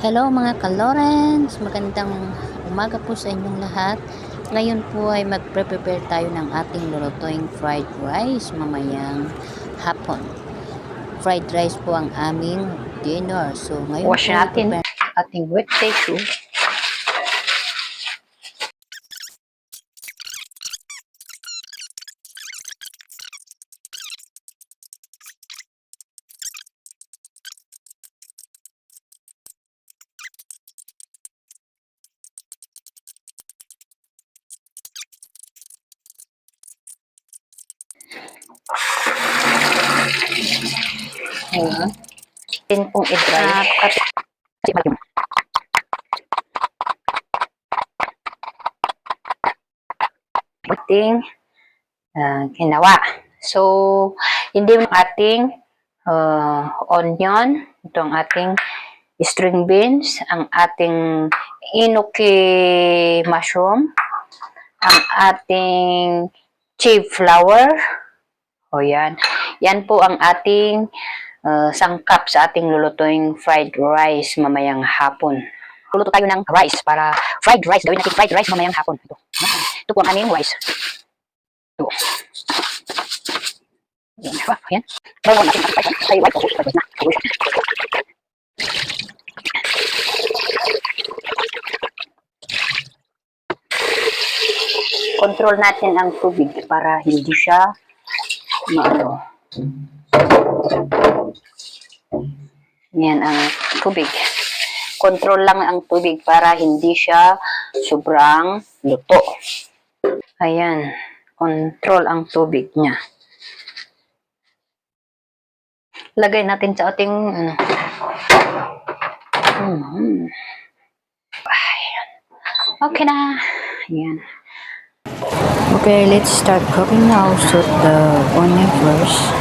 Hello mga ka-Lawrence, magandang umaga po sa inyong lahat. Ngayon po ay magpre-prepare tayo ng ating lulutuing fried rice mamayang hapon. Fried rice po ang aming dinner. So ngayon Wash po natin prepare ating wet tissue. Ayan. Atin pong i-dry. Ating ginawa. So, hindi yung ating onion, itong ating string beans, ang ating enoki mushroom, ang ating chive flower. O yan. Yan po ang ating sangkap sa ating lulutuing fried rice mamayang hapon. Luluto tayo ng rice para fried rice. Gawin natin fried rice mamayang hapon. Ito po ang aming rice. Ito. Ayan. Ayan. Bawa natin ang rice. Ay, white. Fried rice na. Control natin ang tubig para hindi siya maano. Yan ang tubig. Control lang ang tubig para hindi siya sobrang luto. Ayan. Control ang tubig niya. Lagay natin sa ating ano. Ayan. Okay na. Ayan. Okay, let's start cooking now. So the onion first.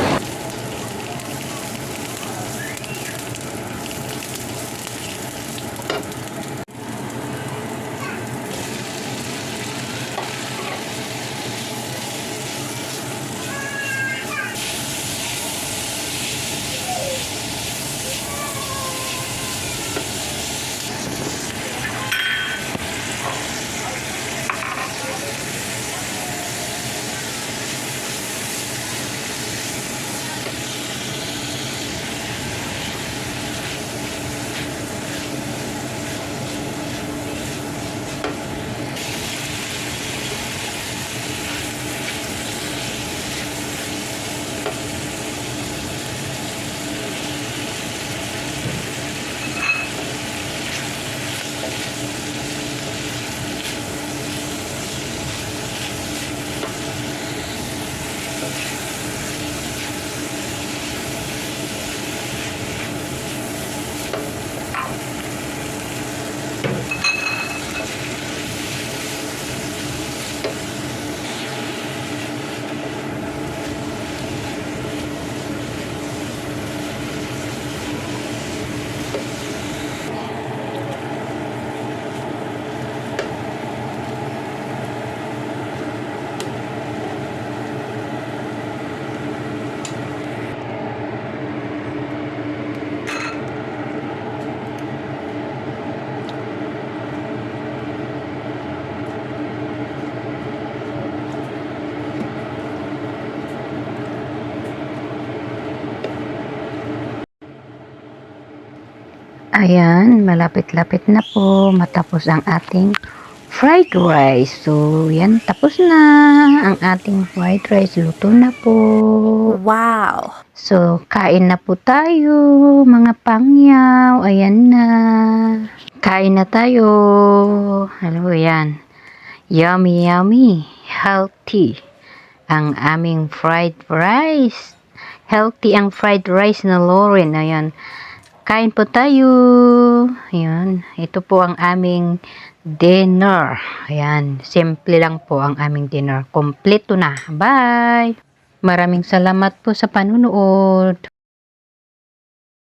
Ayan, malapit-lapit na po matapos ang ating fried rice. So, yan, tapos na ang ating fried rice. Luto na po. Wow! So, kain na po tayo, mga pangyaw. Ayan na. Kain na tayo. Alam mo yan. Yummy, yummy. Healthy. Ang aming fried rice. Healthy ang fried rice na Lauren. Ayan. Kain po tayo. Ayan. Ito po ang aming dinner. Ayan. Simple lang po ang aming dinner. Kompleto na. Bye! Maraming salamat po sa panunood.